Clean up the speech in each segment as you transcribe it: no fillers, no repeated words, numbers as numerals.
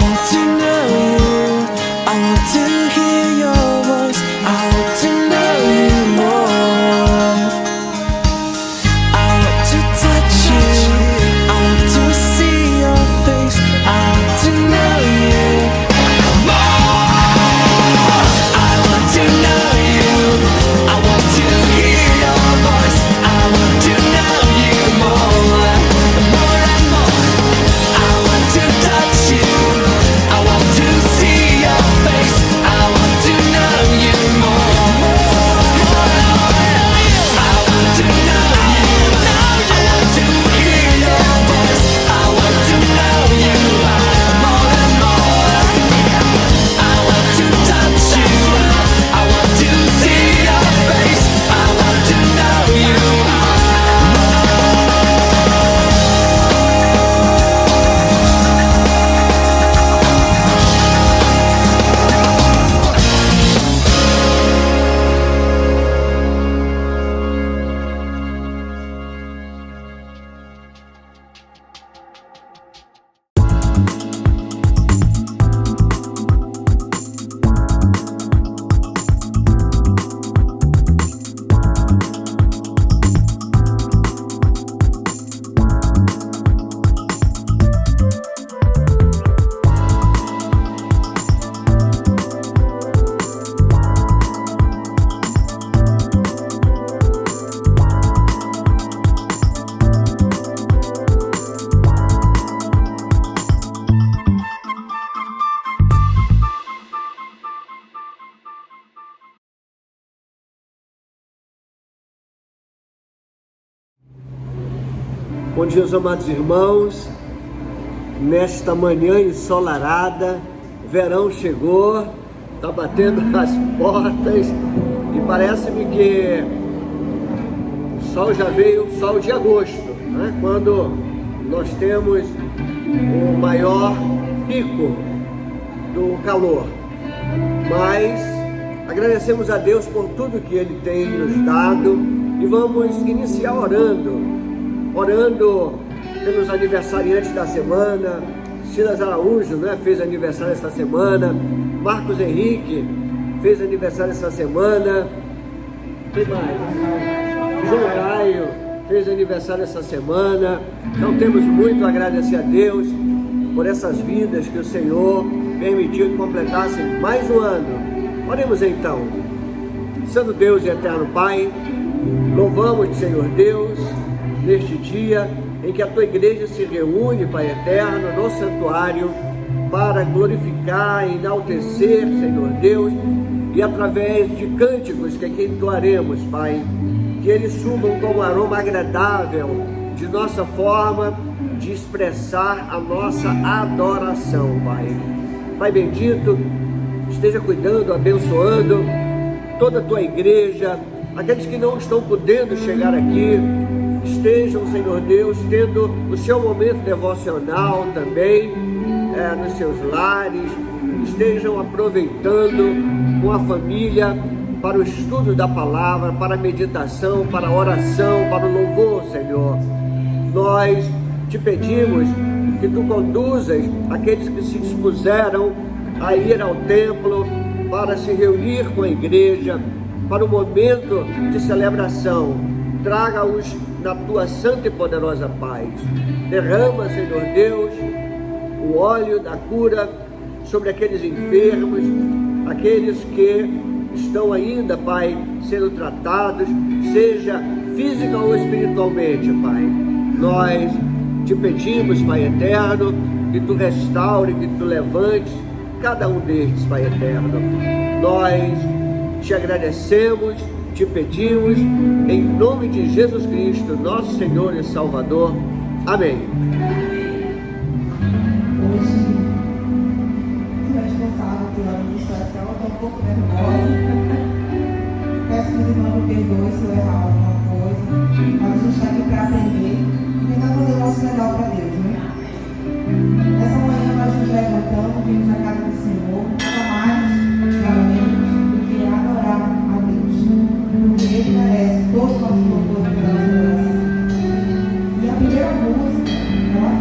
want to know you. I want to hear your voice. I want to know you more. I want to touch you. I want to see your face. I want to know you more. I want to know you. I want to hear your voice. I want to know you more. More and more. I want to touch you. I want to see your face. I want to know you more. I want to know you. I want to hear your voice. I want to know you more and more. I want to touch you. I want to see your face. I want to know you more. Bom dia, amados irmãos. Nesta manhã ensolarada, verão chegou, está batendo as portas e parece-me que o sol já veio, o sol de agosto, né? Quando nós temos o maior pico do calor. Mas agradecemos a Deus por tudo que Ele tem nos dado e vamos iniciar orando pelos aniversariantes da semana. Silas Araújo, né, fez aniversário esta semana. Marcos Henrique fez aniversário esta semana. Quem mais? João Caio fez aniversário esta semana. Então temos muito a agradecer a Deus por essas vidas que o Senhor permitiu que completassem mais um ano. Oremos então. Santo Deus e eterno Pai, louvamos-te, Senhor Deus, neste dia em que a tua igreja se reúne, Pai eterno, no santuário para glorificar e enaltecer, Senhor Deus, e através de cânticos que aqui entoaremos, Pai, que eles subam como aroma agradável de nossa forma de expressar a nossa adoração, Pai. Pai bendito, esteja cuidando, abençoando toda a tua igreja, aqueles que não estão podendo chegar aqui, estejam, Senhor Deus, tendo o seu momento devocional também, nos seus lares, estejam aproveitando com a família para o estudo da palavra, para a meditação, para a oração, para o louvor, Senhor. Nós te pedimos que tu conduzas aqueles que se dispuseram a ir ao templo para se reunir com a igreja, para o momento de celebração. Traga-os na tua santa e poderosa paz. Derrama, Senhor Deus, o óleo da cura sobre aqueles enfermos, aqueles que estão ainda, Pai, sendo tratados, seja física ou espiritualmente, Pai. Nós te pedimos, Pai eterno, que tu restaure, que tu levantes cada um destes, Pai eterno. Nós te agradecemos, te pedimos, em nome de Jesus Cristo, nosso Senhor e Salvador. Amém. Hoje, sou responsável pela administração, estou um pouco nervosa. Peço que os irmãos me perdoem se eu errar alguma coisa, mas a gente está aqui para aprender e tentar fazer o nosso melhor para Deus, né? Essa manhã nós nos levantamos, vimos a casa do Senhor, nada mais, nada menos do que adorar a Deus. Porque Ele merece todo o nosso louvor e toda a nossa oração. E a primeira música, ela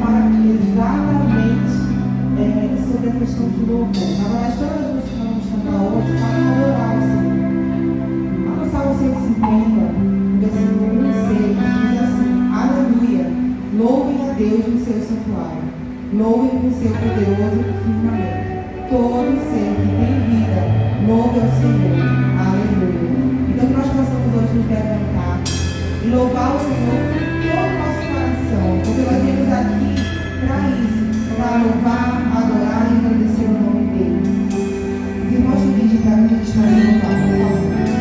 questão de louvor. Na verdade, todas as músicas que nós vamos cantar hoje falam de adorar o Senhor. Lá no Salmo 150, versículo 1 e 6, diz assim: Aleluia! Louvem a Deus no seu santuário. Louvem no seu poderoso firmamento. Todo ser que tem vida, louve ao Senhor. Aleluia! Então que nós possamos hoje nos levantar e louvar o Senhor com todo o nosso coração, porque nós viemos aqui para isso, para louvar, adorar e agradecer o nome dele. Os irmãos que pedem para que a gente possa louvar, por favor.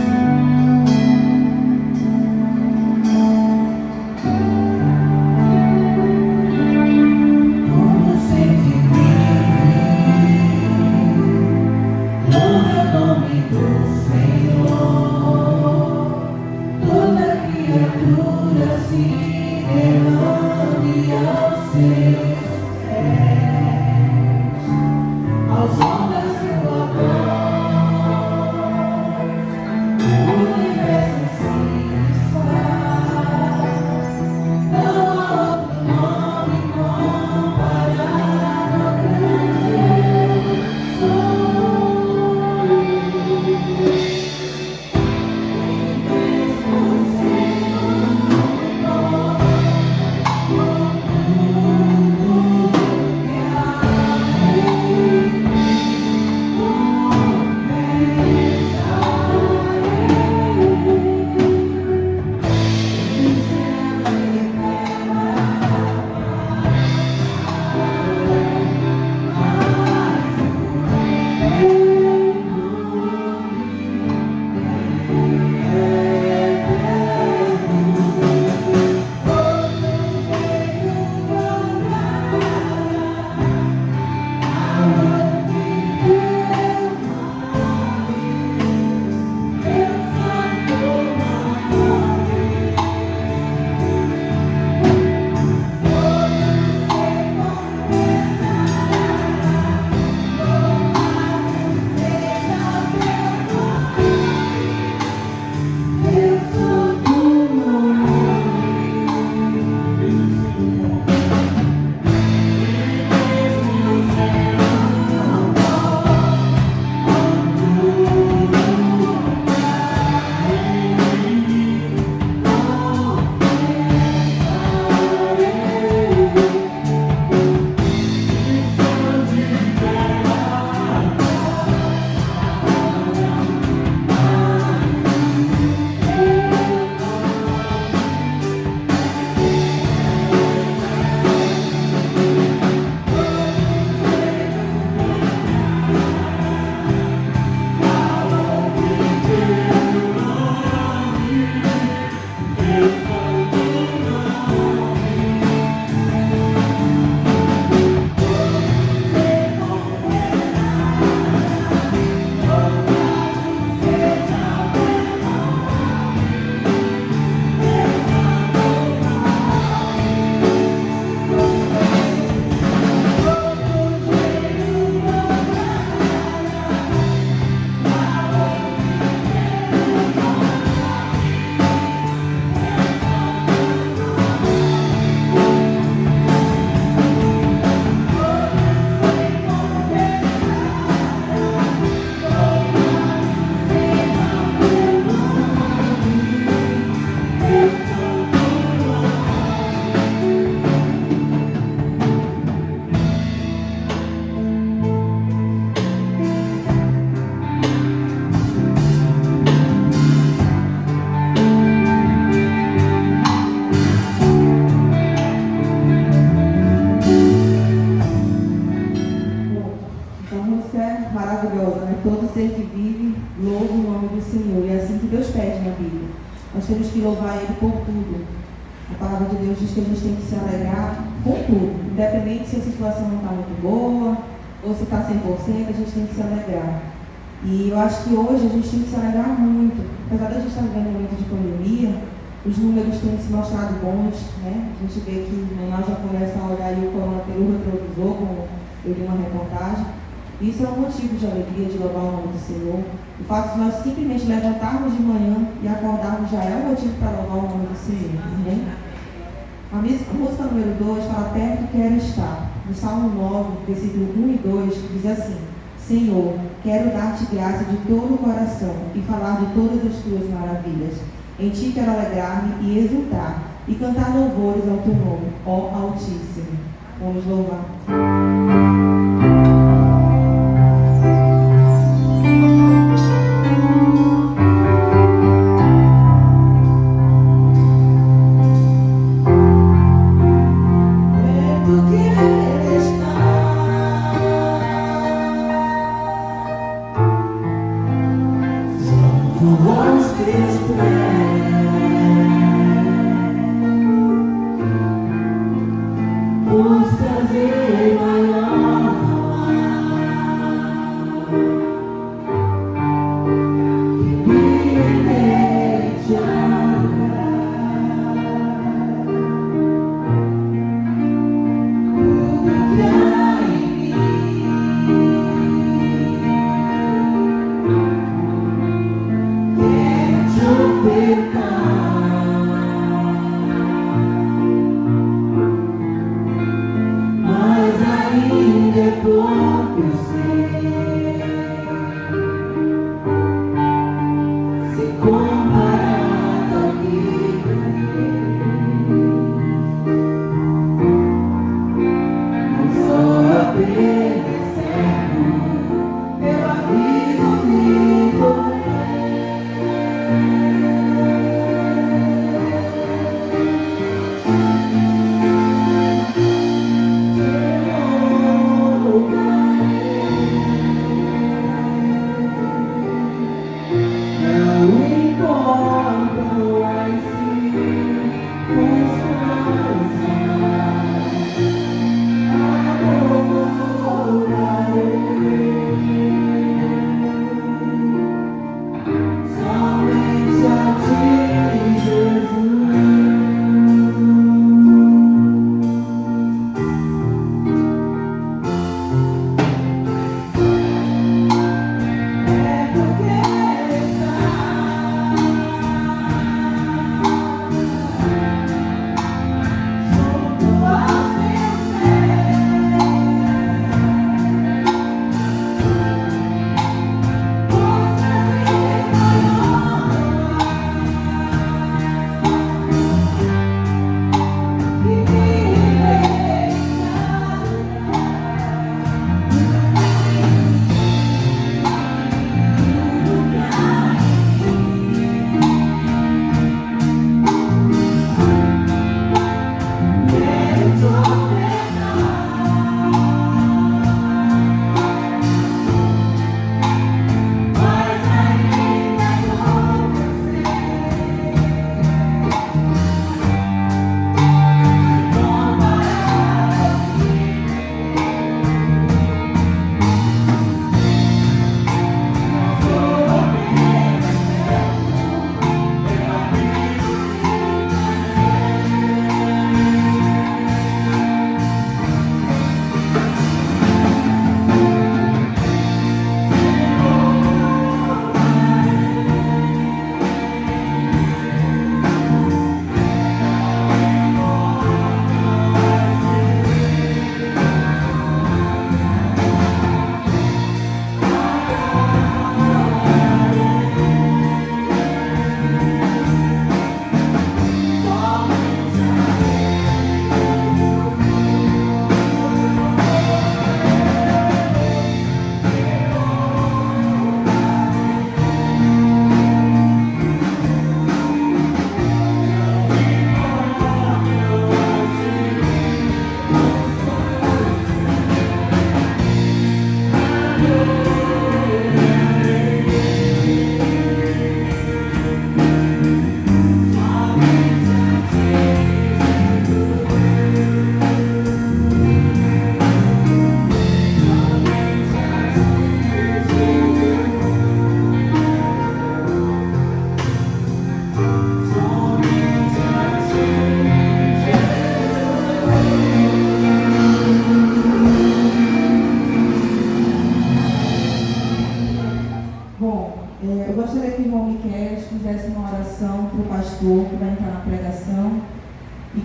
Nós temos que louvar Ele por tudo. A palavra de Deus diz que a gente tem que se alegrar por tudo. Independente se a situação não está muito boa ou se está 100%, a gente tem que se alegrar. E eu acho que hoje a gente tem que se alegrar muito. Apesar de a gente estar vivendo um momento de pandemia, os números têm se mostrado bons, né? A gente vê que nós já começamos a olhar aí o corona pelo retrovisor, como eu li uma reportagem. Isso é um motivo de alegria, de louvar o nome do Senhor. O fato de nós simplesmente levantarmos de manhã e acordarmos já é um motivo para louvar o nome do Senhor. Amém? A música número 2 fala: perto quero estar, no Salmo 9, versículo 1 e 2, diz assim: Senhor, quero dar-te graça de todo o coração e falar de todas as tuas maravilhas. Em ti quero alegrar-me e exultar e cantar louvores ao teu nome, ó Altíssimo. Vamos louvar.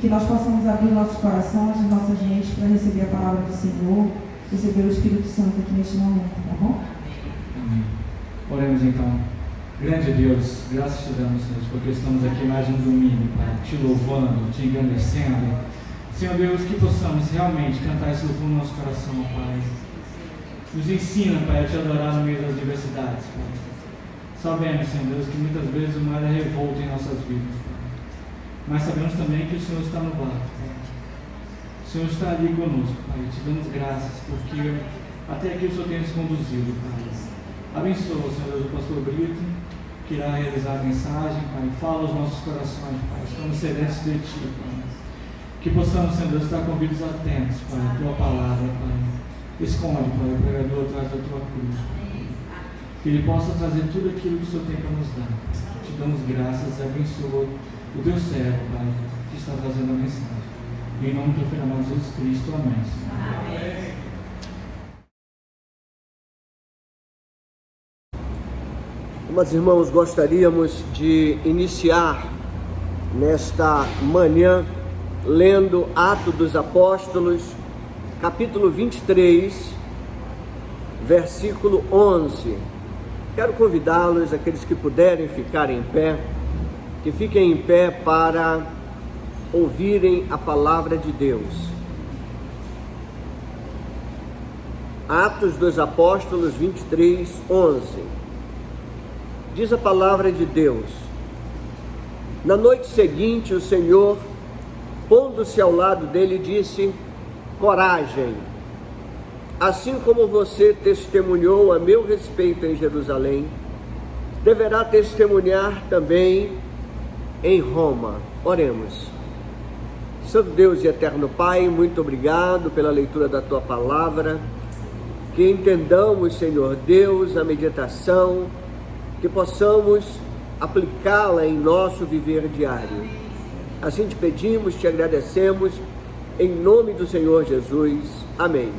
que nós possamos abrir nossos corações e nossas mentes para receber a palavra do Senhor, receber o Espírito Santo aqui neste momento, tá bom? Amém. Oremos então. Grande Deus, graças te damos, Senhor, porque estamos aqui mais um domingo, Pai, te louvando, te engrandecendo. Senhor Deus, que possamos realmente cantar esse louvor no nosso coração, Pai. Nos ensina, Pai, a te adorar no meio das diversidades, Pai. Sabemos, Senhor Deus, que muitas vezes o mal é revolta em nossas vidas, Pai. Mas sabemos também que o Senhor está no barco, Pai. O Senhor está ali conosco, Pai. Te damos graças, porque até aqui o Senhor tem nos conduzido, Pai. Abençoa, Senhor Deus, o pastor Brito, que irá realizar a mensagem, Pai. Fala aos nossos corações, Pai. Estamos sedentos de Ti, Pai. Que possamos, Senhor Deus, estar com ouvidos atentos, Pai, a Tua palavra, Pai. Esconde, Pai, o pregador atrás da Tua cruz, Pai. Que Ele possa trazer tudo aquilo que o Senhor tem para nos dar. Te damos graças e abençoa o Teu servo, Pai, que está trazendo a mensagem. Em nome do Filho amado Jesus Cristo. Amém. Amém. Mas, irmãos, gostaríamos de iniciar nesta manhã lendo Atos dos Apóstolos, capítulo 23, versículo 11. Quero convidá-los, aqueles que puderem ficar em pé, que fiquem em pé para ouvirem a palavra de Deus. Atos dos Apóstolos 23, 11. Diz a palavra de Deus: na noite seguinte, o Senhor, pondo-se ao lado dele, disse: coragem, assim como você testemunhou a meu respeito em Jerusalém, deverá testemunhar também em Roma. Oremos. Santo Deus e eterno Pai, muito obrigado pela leitura da Tua palavra, que entendamos, Senhor Deus, a meditação, que possamos aplicá-la em nosso viver diário. Assim te pedimos, te agradecemos, em nome do Senhor Jesus. Amém.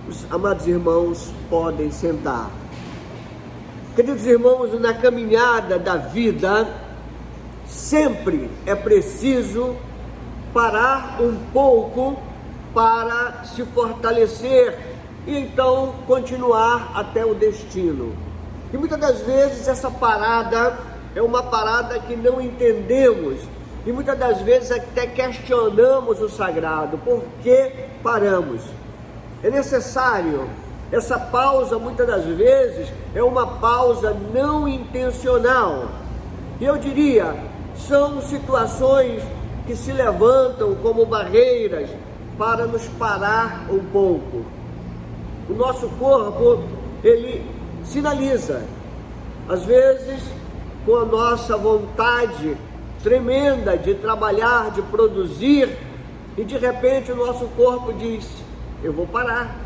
Os amados irmãos podem sentar. Queridos irmãos, na caminhada da vida, sempre é preciso parar um pouco para se fortalecer e então continuar até o destino. E muitas das vezes essa parada é uma parada que não entendemos e muitas das vezes até questionamos o sagrado. Por que paramos? É necessário. Essa pausa muitas das vezes é uma pausa não intencional. E eu diria, são situações que se levantam como barreiras para nos parar um pouco. O nosso corpo, ele sinaliza, às vezes com a nossa vontade tremenda de trabalhar, de produzir, e de repente o nosso corpo diz: eu vou parar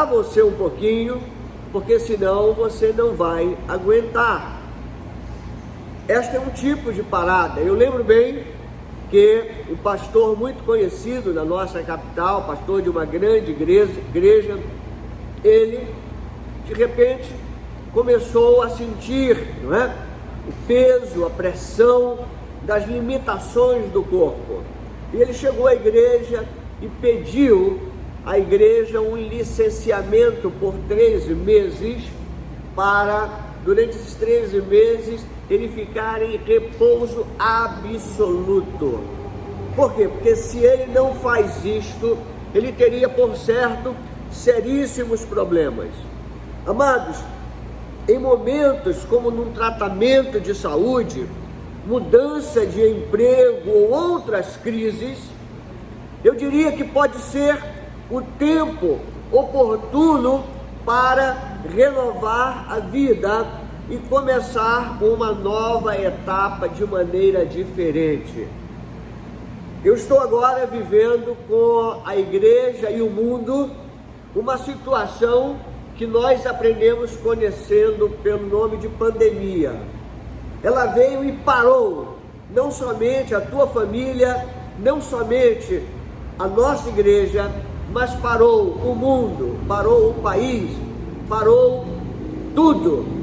você um pouquinho, porque senão você não vai aguentar. Este é um tipo de parada. Eu lembro bem que um pastor muito conhecido na nossa capital, pastor de uma grande igreja, ele de repente começou a sentir, não é, o peso, a pressão das limitações do corpo. E ele chegou à igreja e pediu à igreja um licenciamento por 13 meses para, durante esses 13 meses, ele ficar em repouso absoluto. Por quê? Porque se ele não faz isto, ele teria, por certo, seríssimos problemas. Amados, em momentos como num tratamento de saúde, mudança de emprego ou outras crises, eu diria que pode ser o tempo oportuno para renovar a vida e começar uma nova etapa de maneira diferente. Eu estou agora vivendo com a igreja e o mundo uma situação que nós aprendemos conhecendo pelo nome de pandemia. Ela veio e parou, não somente a tua família, não somente a nossa igreja, mas parou o mundo, parou o país, parou tudo.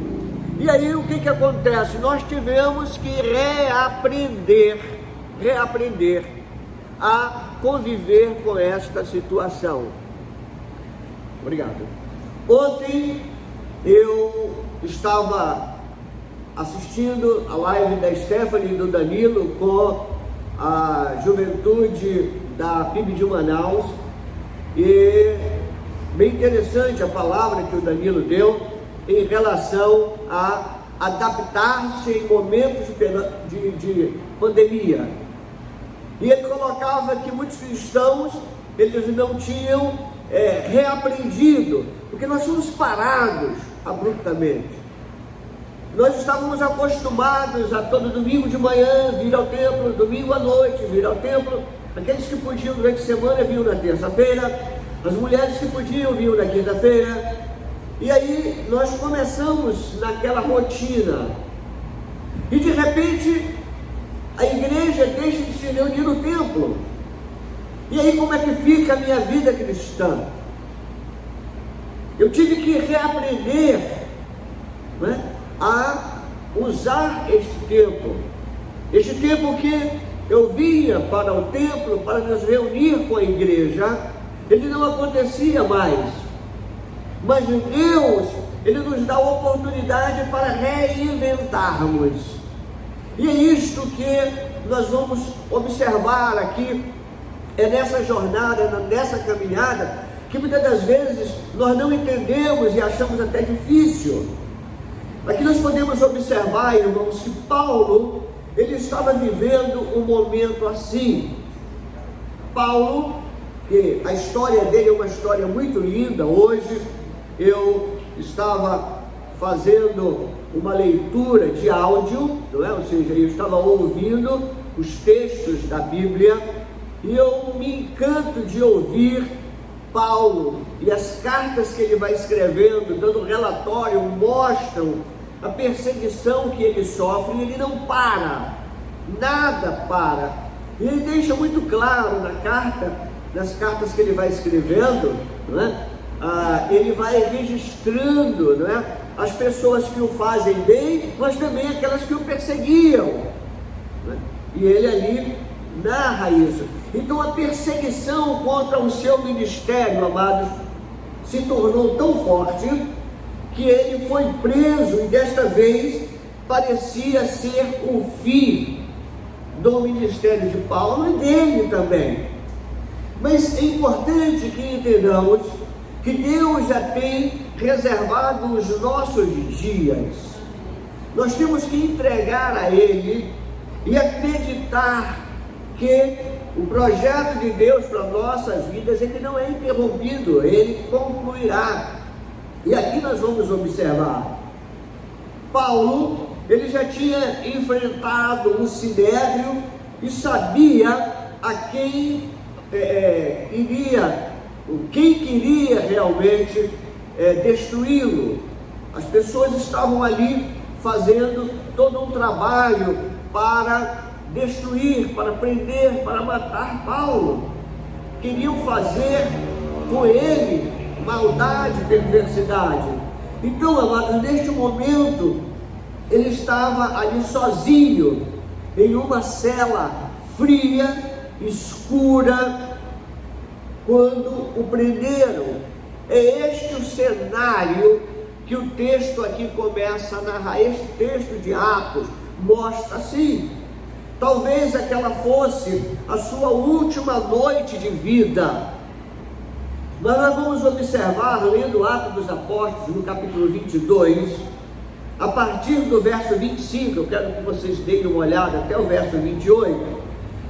E aí o que acontece? Nós tivemos que reaprender reaprender a conviver com esta situação. Obrigado. Ontem eu estava assistindo a live da Stephanie e do Danilo com a juventude da PIB de Manaus, e bem interessante a palavra que o Danilo deu em relação a adaptar-se em momentos de pandemia. E ele colocava que muitos cristãos, eles não tinham reaprendido, porque nós fomos parados abruptamente. Nós estávamos acostumados a todo domingo de manhã vir ao templo, domingo à noite vir ao templo. Aqueles que podiam durante a semana vinham na terça-feira, as mulheres que podiam vinham na quinta-feira. E aí nós começamos naquela rotina. E de repente a igreja deixa de se reunir no templo. E aí como é que fica a minha vida cristã? Eu tive que reaprender, né, a usar este tempo que eu vinha para o templo para nos reunir com a igreja. Ele não acontecia mais, mas Deus, Ele nos dá a oportunidade para reinventarmos, e é isto que nós vamos observar aqui, nessa jornada, nessa caminhada, que muitas das vezes nós não entendemos e achamos até difícil. Aqui nós podemos observar, irmãos, que Paulo, ele estava vivendo um momento assim. Paulo, que a história dele é uma história muito linda. Hoje eu estava fazendo uma leitura de áudio, não é? Ou seja, eu estava ouvindo os textos da Bíblia, e eu me encanto de ouvir Paulo, e as cartas que ele vai escrevendo, dando relatório, mostram a perseguição que ele sofre, e ele não para, nada para. E ele deixa muito claro nas cartas que ele vai escrevendo, não é? Ele vai registrando, não é, as pessoas que o fazem bem, mas também aquelas que o perseguiam, não é? E ele ali narra isso. Então a perseguição contra o seu ministério, amados, se tornou tão forte que ele foi preso, e desta vez parecia ser o fim do ministério de Paulo e dele também. Mas é importante que entendamos que Deus já tem reservado os nossos dias. Nós temos que entregar a Ele e acreditar que o projeto de Deus para nossas vidas, ele não é interrompido, ele concluirá. E aqui nós vamos observar, Paulo, ele já tinha enfrentado um sinédrio e sabia a quem queria realmente destruí-lo. As pessoas estavam ali fazendo todo um trabalho para destruir, para prender, para matar Paulo. Queriam fazer com ele maldade, perversidade. Então, amados, neste momento ele estava ali sozinho, em uma cela fria, escura, quando o prenderam. É este o cenário que o texto aqui começa a narrar. Este texto de Atos mostra assim. Talvez aquela fosse a sua última noite de vida. Mas nós vamos observar, lendo Atos dos Apóstolos, no capítulo 22, a partir do verso 25, eu quero que vocês deem uma olhada até o verso 28,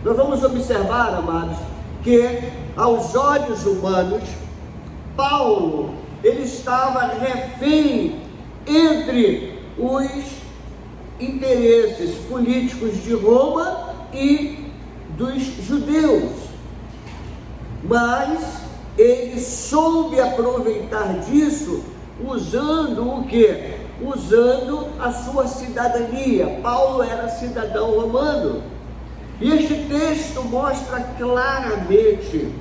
nós vamos observar, amados, que aos olhos humanos, Paulo, ele estava refém entre os interesses políticos de Roma e dos judeus, mas ele soube aproveitar disso, usando o quê? Usando a sua cidadania. Paulo era cidadão romano, e este texto mostra claramente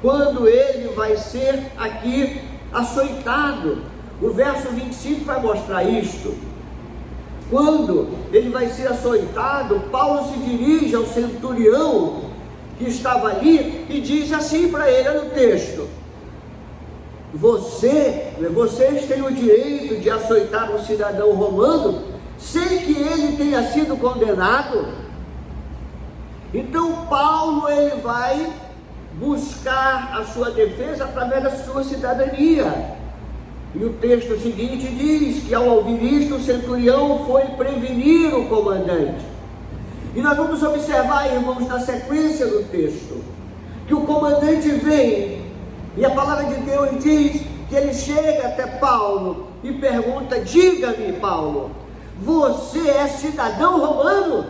quando ele vai ser aqui açoitado. O verso 25 vai mostrar isto. quando ele vai ser açoitado, Paulo se dirige ao centurião que estava ali e diz assim para ele, olha o texto: vocês têm o direito de açoitar um cidadão romano sem que ele tenha sido condenado? Então Paulo, ele vai buscar a sua defesa através da sua cidadania. E o texto seguinte diz que ao ouvir isto, o centurião foi prevenir o comandante. E nós vamos observar, irmãos, na sequência do texto, que o comandante vem, e a palavra de Deus diz que ele chega até Paulo e pergunta: diga-me, Paulo, você é cidadão romano?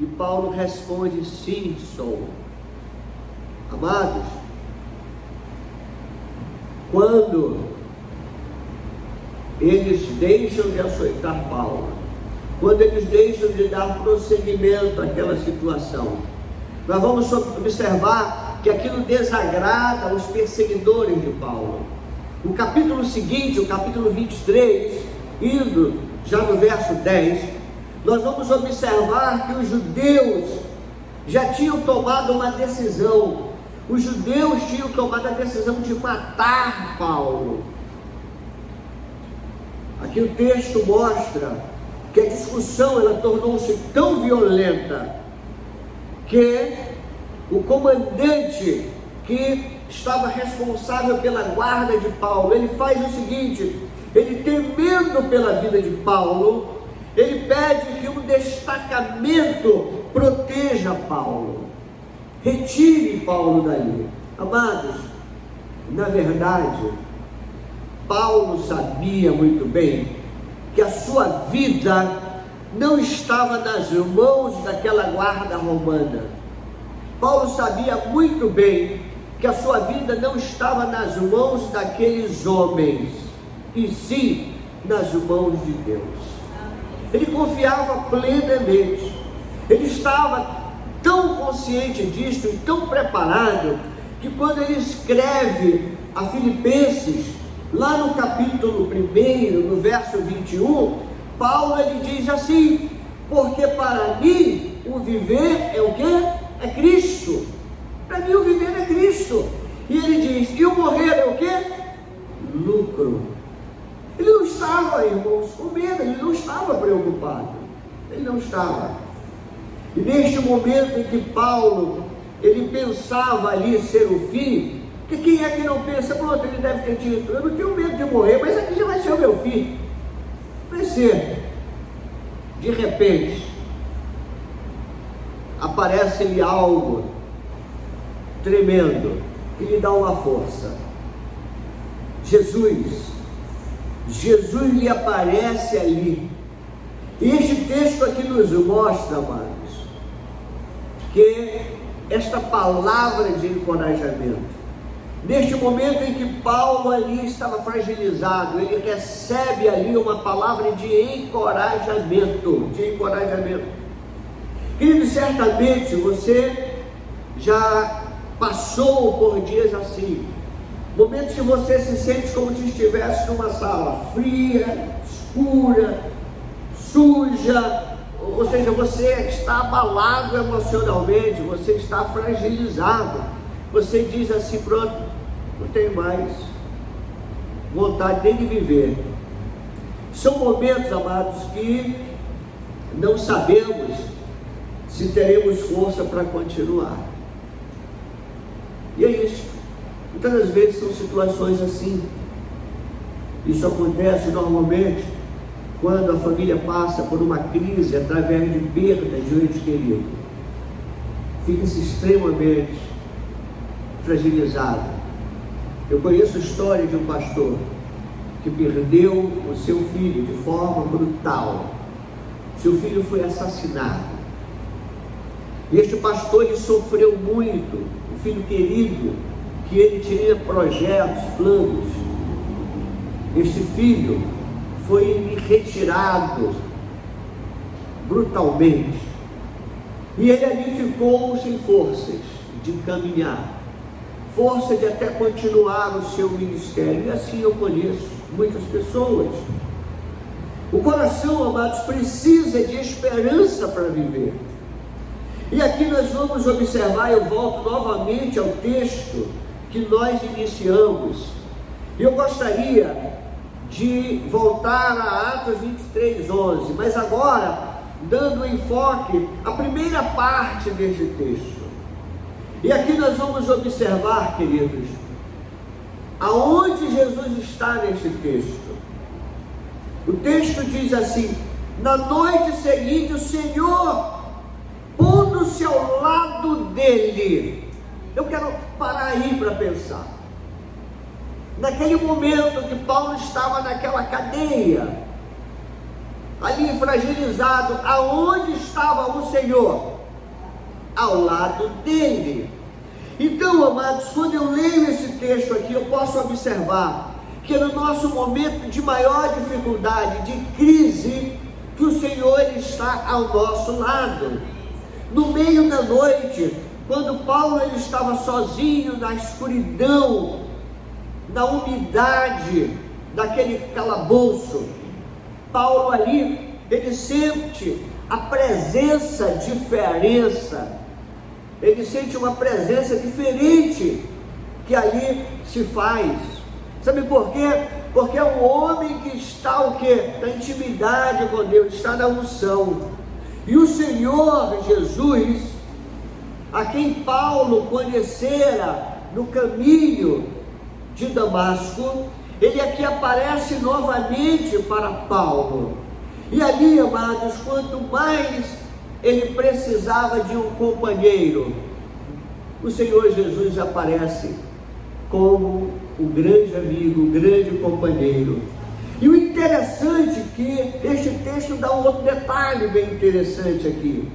E Paulo responde: sim, sou. Amados, quando eles deixam de açoitar Paulo, quando eles deixam de dar prosseguimento àquela situação, nós vamos observar que aquilo desagrada os perseguidores de Paulo. No capítulo seguinte, o capítulo 23, indo já no verso 10, nós vamos observar que os judeus já tinham tomado uma decisão. Os judeus tinham tomado a decisão de matar Paulo. Aqui o texto mostra que a discussão ela tornou-se tão violenta que o comandante que estava responsável pela guarda de Paulo, ele faz o seguinte: ele, temendo pela vida de Paulo, ele pede que um destacamento proteja Paulo, retire Paulo dali. Amados, na verdade, Paulo sabia muito bem que a sua vida não estava nas mãos daquela guarda romana. Paulo sabia muito bem que a sua vida não estava nas mãos daqueles homens, e sim nas mãos de Deus. Ele confiava plenamente, ele estava tão consciente disto e tão preparado, que quando ele escreve a Filipenses, lá no capítulo 1, no verso 21, Paulo ele diz assim: porque para mim o viver é o quê? É Cristo. Para mim o viver é Cristo. E ele diz: e o morrer é o quê? Lucro. Ele não estava, irmãos, com medo, ele não estava preocupado, ele não estava. E neste momento em que Paulo, ele pensava ali ser o fim, porque quem é que não pensa, pronto, ele deve ter dito: eu não tenho medo de morrer, mas aqui já vai ser o meu fim. Vai ser. De repente, aparece-lhe algo tremendo, que lhe dá uma força. Jesus lhe aparece ali. E este texto aqui nos mostra, amados, que esta palavra de encorajamento, neste momento em que Paulo ali estava fragilizado, ele recebe ali uma palavra de encorajamento, Querido, certamente você já passou por dias assim, momentos que você se sente como se estivesse numa sala fria, escura, suja, ou seja, você está abalado emocionalmente, você está fragilizado, você diz assim: pronto, não tenho mais vontade nem de viver. São momentos, amados, que não sabemos se teremos força para continuar. E é isso. Muitas das vezes são situações assim. Isso acontece normalmente quando a família passa por uma crise através de perda de um ente querido. Fica-se extremamente fragilizado. Eu conheço a história de um pastor que perdeu o seu filho de forma brutal. Seu filho foi assassinado. E este pastor, ele sofreu muito. O filho querido, que ele tinha projetos, planos. Este filho foi retirado brutalmente. E ele ali ficou sem forças de caminhar, força de até continuar o seu ministério. E assim eu conheço muitas pessoas. O coração, amados, precisa de esperança para viver. E aqui nós vamos observar, eu volto novamente ao texto que nós iniciamos. Eu gostaria de voltar a Atos 23:11, mas agora dando enfoque à primeira parte deste texto. E aqui nós vamos observar, queridos, aonde Jesus está neste texto. O texto diz assim: na noite seguinte o Senhor, pondo-se ao lado dele. Eu quero parar aí para pensar. Naquele momento que Paulo estava naquela cadeia, ali fragilizado, aonde estava o Senhor? Ao lado dele. Então, amados, quando eu leio esse texto aqui, eu posso observar que no nosso momento de maior dificuldade, de crise, que o Senhor está ao nosso lado. No meio da noite, quando Paulo ele estava sozinho na escuridão, na umidade daquele calabouço, Paulo ali, ele sente a presença diferença, ele sente uma presença diferente que ali se faz. Sabe por quê? Porque é um homem que está o quê? Na intimidade com Deus, está na unção. E o Senhor Jesus, a quem Paulo conhecera no caminho de Damasco, ele aqui aparece novamente para Paulo. E ali, amados, quanto mais ele precisava de um companheiro, o Senhor Jesus aparece como o grande amigo, o grande companheiro. E o interessante é que este texto dá um outro detalhe bem interessante aqui,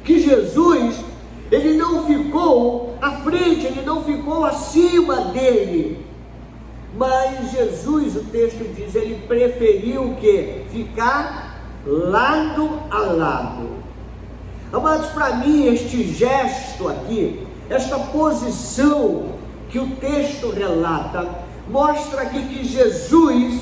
que Jesus, ele não ficou à frente, ele não ficou acima dele, mas Jesus, o texto diz, ele preferiu o quê? Ficar lado a lado. Amados, para mim este gesto aqui, esta posição que o texto relata, mostra aqui que Jesus,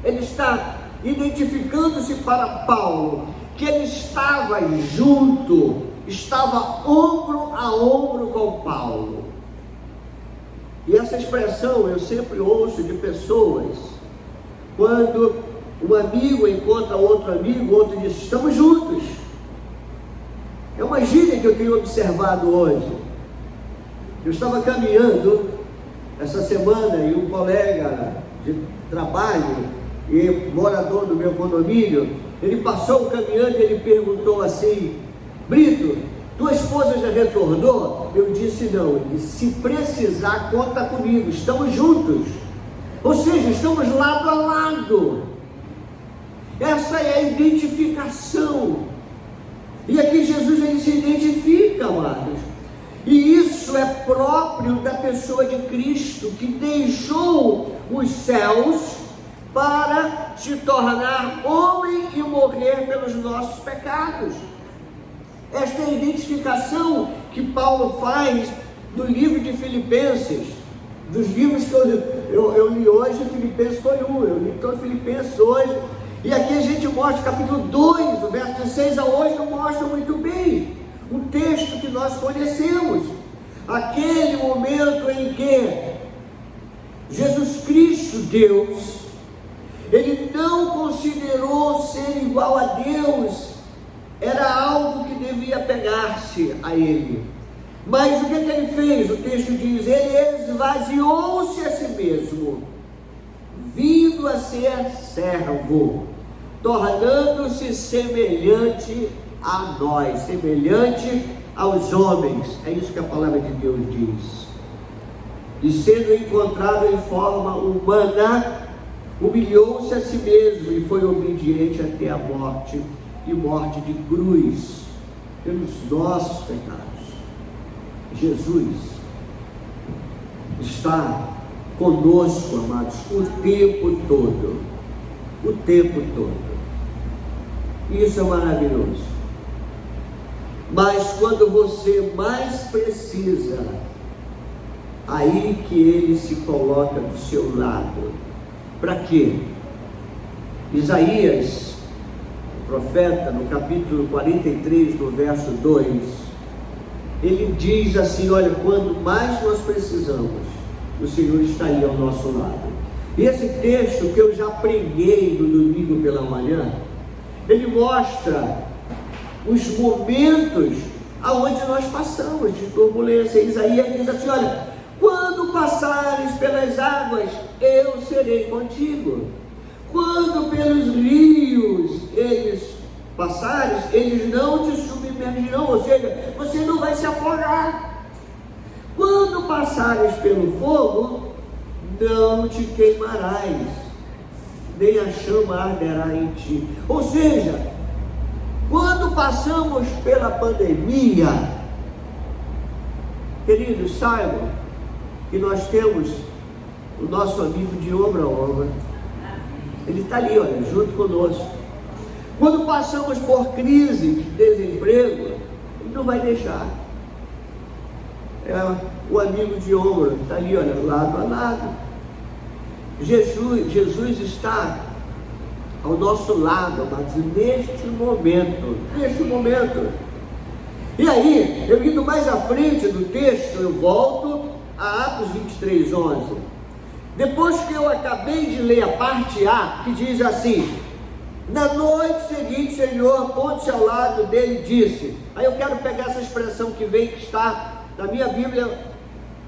ele está identificando-se para Paulo, que ele estava junto, estava ombro a ombro com Paulo. E essa expressão eu sempre ouço de pessoas, quando um amigo encontra outro amigo, o outro diz, estamos juntos. É uma gíria que eu tenho observado hoje. Eu estava caminhando essa semana e um colega de trabalho e morador do meu condomínio, ele passou caminhando e ele perguntou assim, Brito, tua esposa já retornou? Eu disse não. Ele disse, se precisar, conta comigo, estamos juntos. Ou seja, estamos lado a lado. Essa é a identificação. E aqui Jesus ele se identifica, amados. E isso é próprio da pessoa de Cristo, que deixou os céus para se tornar homem e morrer pelos nossos pecados. Esta é a identificação que Paulo faz no livro de Filipenses. Dos livros que eu li hoje, Filipenses foi um, eu li todo Filipenses hoje. E aqui a gente mostra, capítulo 2, o verso de 6 a 8, mostra muito bem o texto que nós conhecemos. Aquele momento em que Jesus Cristo, Deus, ele não considerou ser igual a Deus, era algo que devia pegar-se a ele. Mas o que ele fez? O texto diz, ele esvaziou-se a si mesmo, vindo a ser servo, tornando-se semelhante a nós, semelhante aos homens. É isso que a palavra de Deus diz. E sendo encontrado em forma humana, humilhou-se a si mesmo e foi obediente até a morte, e morte de cruz, pelos nossos pecados. Jesus está conosco, amados, o tempo todo. O tempo todo. Isso é maravilhoso. Mas quando você mais precisa, aí que ele se coloca do seu lado. Para quê? Isaías, o profeta, no capítulo 43, no verso 2, ele diz assim: olha, quando mais nós precisamos, o Senhor está aí ao nosso lado. E esse texto que eu já preguei no domingo pela manhã, ele mostra os momentos aonde nós passamos de turbulência. Isaías diz assim: olha, quando passares pelas águas, eu serei contigo. Quando pelos rios eles passares, eles não te submergirão, ou seja, você não vai se afogar. Quando passares pelo fogo, não te queimarás, nem a chama arderá em ti. Ou seja, quando passamos pela pandemia, queridos, saibam que nós temos o nosso amigo de ombro a ombro. Ele está ali, olha, junto conosco. Quando passamos por crise de desemprego, ele não vai deixar. É o amigo de ombro, está ali, olha, lado a lado. Jesus está ao nosso lado, amados, neste momento. E aí, eu indo mais à frente do texto, eu volto a Atos 23, 11. Depois que eu acabei de ler a parte A, que diz assim: na noite seguinte, o Senhor, ponte-se ao lado dele, disse. Aí eu quero pegar essa expressão que vem, que está na minha Bíblia,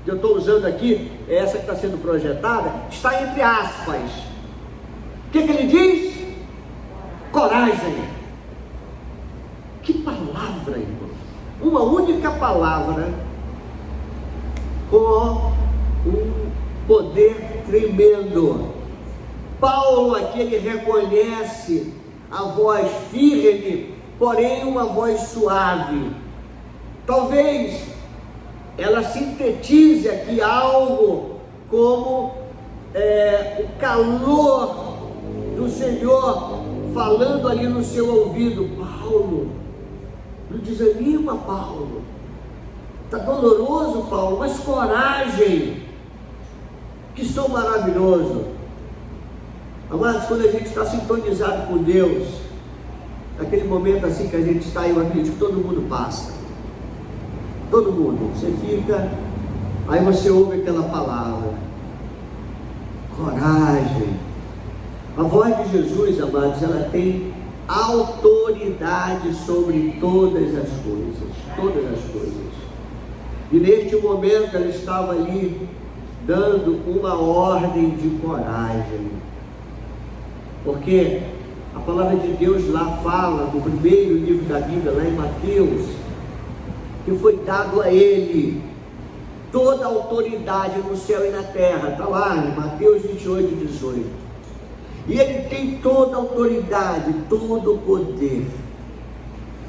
que eu estou usando aqui, é essa que está sendo projetada, está entre aspas. O que ele diz? Coragem. Que palavra, irmão! Uma única palavra com um poder tremendo. Paulo aqui, ele reconhece a voz firme, porém uma voz suave. Talvez ela sintetize aqui algo como o calor do Senhor falando ali no seu ouvido: Paulo, não desanima, Paulo, está doloroso, Paulo, mas coragem, que som maravilhoso. Amados, quando a gente está sintonizado com Deus, naquele momento assim que a gente está, eu acredito que todo mundo passa, todo mundo, você fica, aí você ouve aquela palavra, coragem. A voz de Jesus, amados, ela tem autoridade sobre todas as coisas. E neste momento ela estava ali dando uma ordem de coragem, porque a palavra de Deus lá fala, no primeiro livro da Bíblia, lá em Mateus, que foi dado a ele toda a autoridade no céu e na terra. Está lá em Mateus 28, 18. E ele tem toda a autoridade, todo o poder.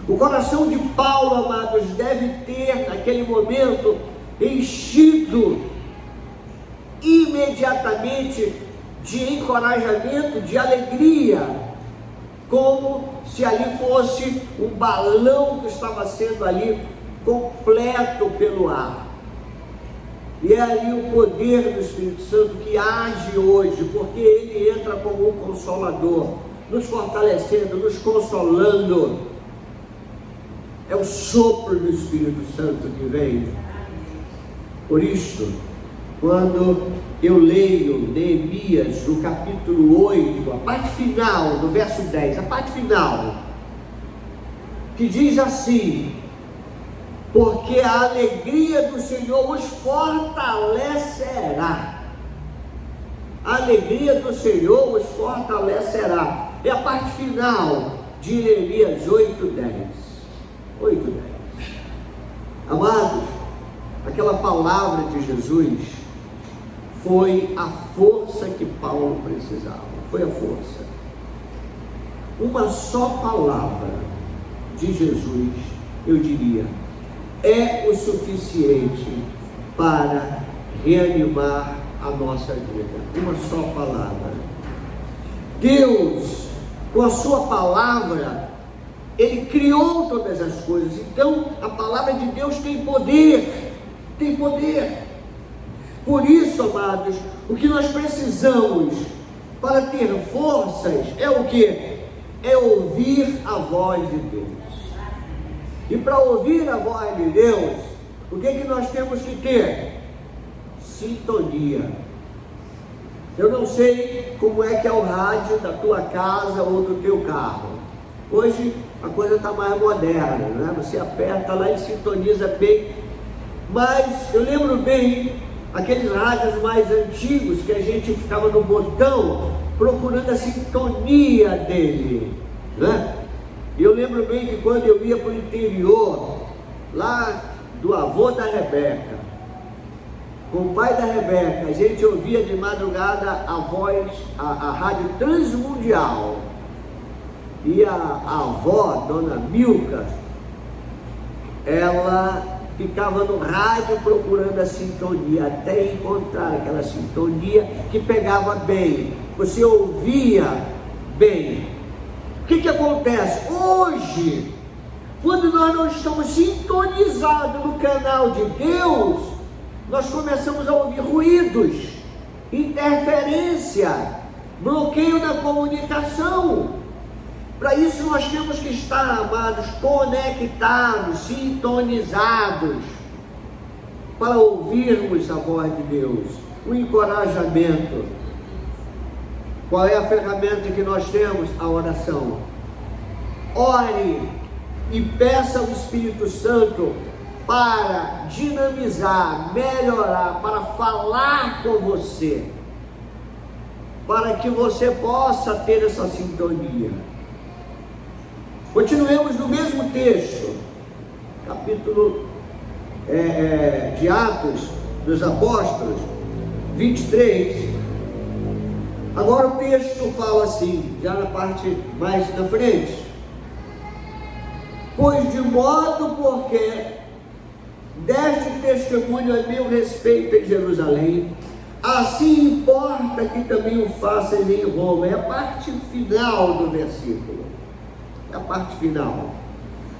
O coração de Paulo, amados, deve ter naquele momento enchido imediatamente de encorajamento, de alegria, como se ali fosse um balão que estava sendo ali completo pelo ar. E é ali o poder do Espírito Santo que age hoje, porque ele entra como um consolador, nos fortalecendo, nos consolando. É o sopro do Espírito Santo que vem. Por isso, quando eu leio Neemias no capítulo 8, a parte final, no verso 10, a parte final, que diz assim: porque a alegria do Senhor os fortalecerá. A alegria do Senhor os fortalecerá. É a parte final de Neemias 8:10. 8:10. Amados, aquela palavra de Jesus foi a força que Paulo precisava. Foi a força. Uma só palavra de Jesus, eu diria, é o suficiente para reanimar a nossa vida. Uma só palavra. Deus, com a sua palavra, Ele criou todas as coisas. Então, a palavra de Deus tem poder. Tem poder. Por isso, amados, o que nós precisamos para ter forças, é o que? É ouvir a voz de Deus. E para ouvir a voz de Deus, o que nós temos que ter? Sintonia. Eu não sei como é que é o rádio da tua casa ou do teu carro. Hoje a coisa está mais moderna, né? Você aperta lá e sintoniza bem. Mas eu lembro bem aqueles rádios mais antigos que a gente ficava no botão procurando a sintonia dele, né? E eu lembro bem que quando eu ia para o interior, lá do avô da Rebeca, com o pai da Rebeca, a gente ouvia de madrugada a voz, a rádio Transmundial. E a avó, dona Milka, ela ficava no rádio procurando a sintonia, até encontrar aquela sintonia que pegava bem, você ouvia bem. O que acontece? Hoje, quando nós não estamos sintonizados no canal de Deus, nós começamos a ouvir ruídos, interferência, bloqueio na comunicação. Para isso nós temos que estar, amados, conectados, sintonizados, para ouvirmos a voz de Deus, o encorajamento. Qual é a ferramenta que nós temos? A oração. Ore e peça ao Espírito Santo para dinamizar, melhorar, para falar com você, para que você possa ter essa sintonia. Continuemos no mesmo texto, capítulo de Atos dos Apóstolos, 23. Agora o texto fala assim, já na parte mais na frente: pois de modo porque deste testemunho a meu respeito em Jerusalém, assim importa que também o faças em Roma. É a parte final do versículo. É a parte final.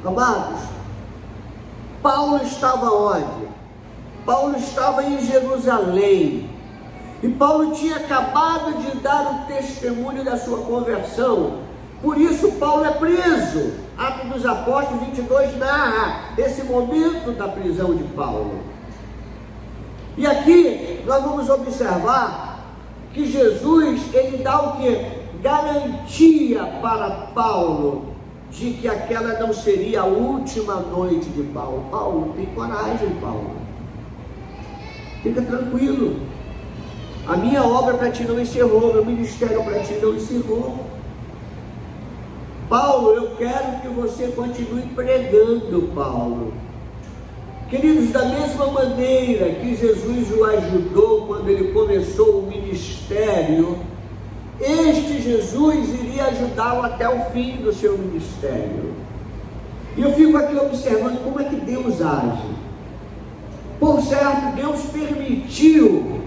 Amados, Paulo estava onde? Paulo estava em Jerusalém. E Paulo tinha acabado de dar o testemunho da sua conversão. Por isso Paulo é preso. Atos dos Apóstolos 22 narra esse momento da prisão de Paulo. E aqui nós vamos observar que Jesus, ele dá o que? Garantia para Paulo de que aquela não seria a última noite de Paulo. Paulo, tem coragem, Paulo. Fica tranquilo. A minha obra para ti não encerrou, meu ministério para ti não encerrou. Paulo, eu quero que você continue pregando, Paulo. Queridos, da mesma maneira que Jesus o ajudou quando ele começou o ministério, este Jesus iria ajudá-lo até o fim do seu ministério. E eu fico aqui observando como é que Deus age. Por certo, Deus permitiu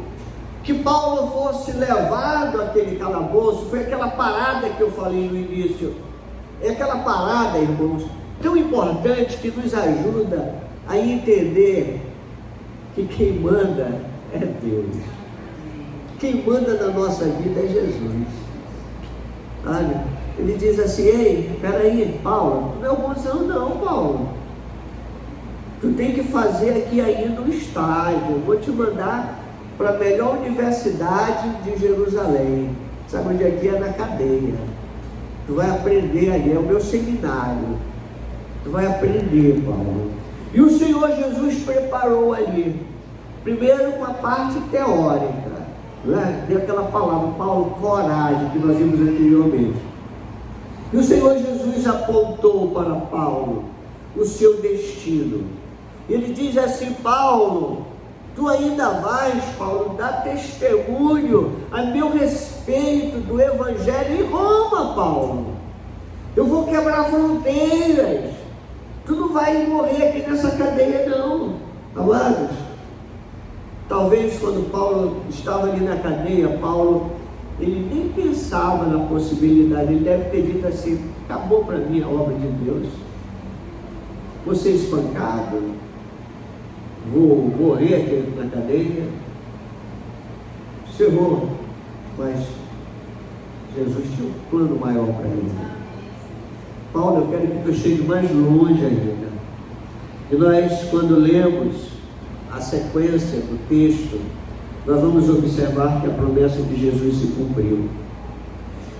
que Paulo fosse levado àquele calabouço. Foi aquela parada que eu falei no início. É aquela parada, irmãos, tão importante, que nos ajuda a entender que quem manda é Deus. Quem manda na nossa vida é Jesus. Olha, ele diz assim: ei, peraí, Paulo, não é bonzão não, Paulo. Tu tem que fazer aqui ainda um estágio. Eu vou te mandar para a melhor universidade de Jerusalém. Sabe onde aqui é? Na cadeia. Tu vai aprender ali, é o meu seminário. Tu vai aprender, Paulo. E o Senhor Jesus preparou ali, primeiro com a parte teórica, né? Deu aquela palavra, Paulo, coragem, que nós vimos anteriormente. E o Senhor Jesus apontou para Paulo o seu destino. Ele diz assim: Paulo, tu ainda vais, Paulo, dar testemunho a meu respeito do Evangelho em Roma, Paulo. Eu vou quebrar fronteiras. Tu não vai morrer aqui nessa cadeia, não. Amados, talvez quando Paulo estava ali na cadeia, Paulo, ele nem pensava na possibilidade. Ele deve ter dito assim: acabou para mim a obra de Deus. Vou ser espancado, vou morrer aqui na cadeia. Senhor, mas Jesus tinha um plano maior para ele. Paulo, eu quero que tu chegue mais longe ainda. E nós, quando lemos a sequência do texto, nós vamos observar que a promessa de Jesus se cumpriu.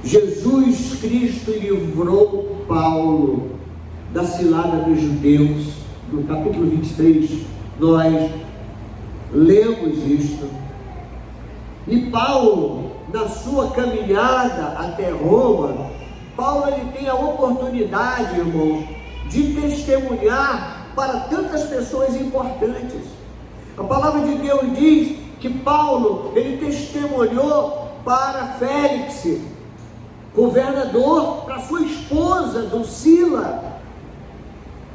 Jesus Cristo livrou Paulo da cilada dos judeus. No capítulo 23, nós lemos isto. E Paulo, na sua caminhada até Roma, Paulo ele tem a oportunidade, irmão, de testemunhar para tantas pessoas importantes. A palavra de Deus diz que Paulo, ele testemunhou para Félix, governador, para sua esposa, Drusila.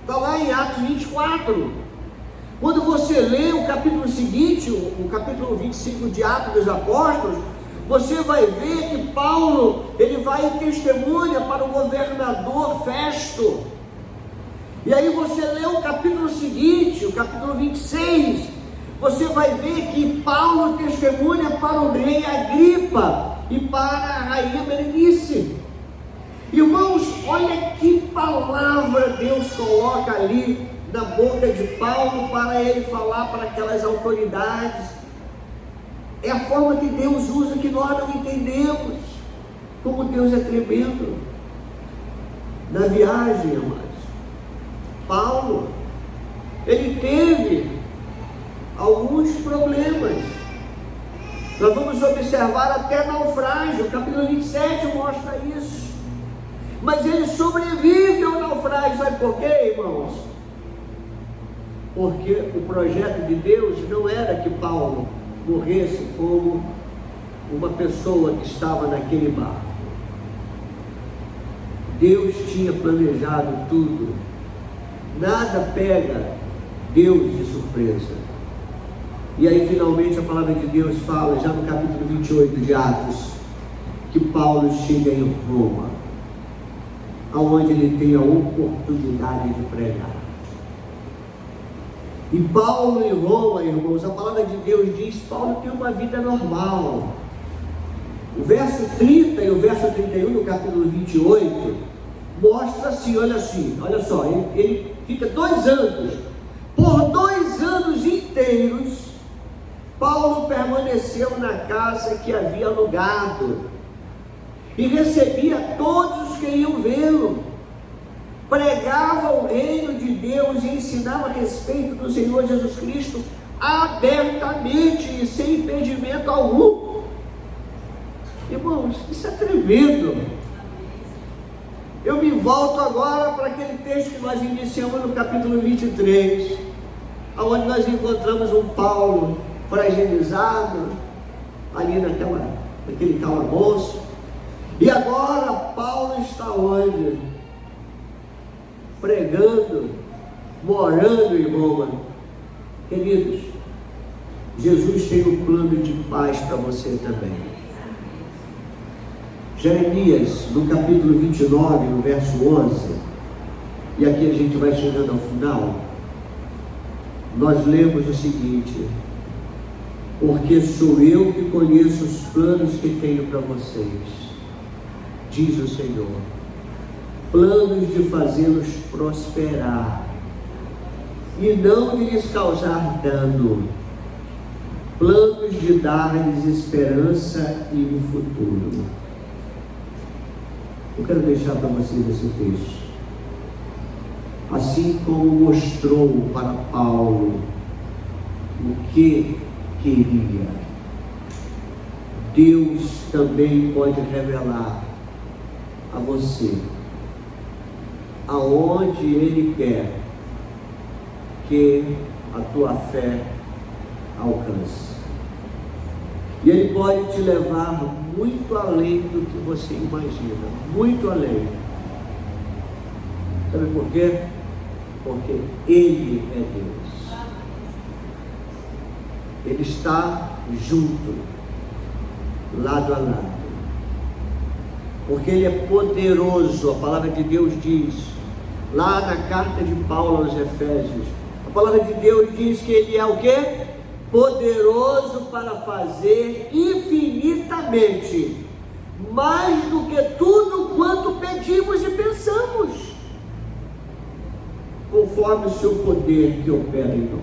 Está lá em Atos 24. Quando você lê o capítulo seguinte, o capítulo 25 de Atos dos Apóstolos, você vai ver que Paulo, ele vai em testemunha para o governador Festo. E aí você lê o capítulo seguinte, o capítulo 26, você vai ver que Paulo testemunha para o rei Agripa e para a rainha Berenice. Irmãos, olha que palavra Deus coloca ali na boca de Paulo para ele falar para aquelas autoridades. É a forma que Deus usa que nós não entendemos. Como Deus é tremendo. Na viagem, amados, Paulo, ele teve alguns problemas. Nós vamos observar até naufrágio. O capítulo 27 mostra isso. Mas ele sobrevive ao naufrágio. Sabe por quê, irmãos? Porque o projeto de Deus não era que Paulo morresse como uma pessoa que estava naquele barco. Deus tinha planejado tudo. Nada pega Deus de surpresa. E aí finalmente a palavra de Deus fala, já no capítulo 28 de Atos, que Paulo chega em Roma, aonde ele tem a oportunidade de pregar. E Paulo em Roma, irmãos, a palavra de Deus diz, Paulo tem uma vida normal. O verso 30 e o verso 31 do capítulo 28 mostra assim, olha só, ele fica 2 anos, por 2 anos inteiros, Paulo permaneceu na casa que havia alugado e recebia todos os que iam vê-lo, pregava o reino de Deus e ensinava a respeito do Senhor Jesus Cristo abertamente e sem impedimento algum. Irmãos, isso é tremendo. Eu me volto agora para aquele texto que nós iniciamos no capítulo 23, onde nós encontramos um Paulo fragilizado ali naquele calabouço. E agora Paulo está onde? Pregando, morando em Roma. Queridos, Jesus tem um plano de paz para você também. Jeremias, no capítulo 29, no verso 11, e aqui a gente vai chegando ao final, nós lemos o seguinte: porque sou eu que conheço os planos que tenho para vocês, diz o Senhor, planos de fazê-los prosperar e não de lhes causar dano, planos de dar-lhes esperança e um futuro. Eu quero deixar para vocês esse texto. Assim como mostrou para Paulo o que queria, Deus também pode revelar a você aonde Ele quer que a tua fé alcance. E Ele pode te levar muito além do que você imagina, muito além. Sabe por quê? Porque Ele é Deus. Ele está junto, lado a lado. Porque Ele é poderoso. A palavra de Deus diz, lá na carta de Paulo aos Efésios, a palavra de Deus diz que Ele é o quê? Poderoso para fazer infinitamente mais do que tudo quanto pedimos e pensamos, conforme o seu poder que opera em nós.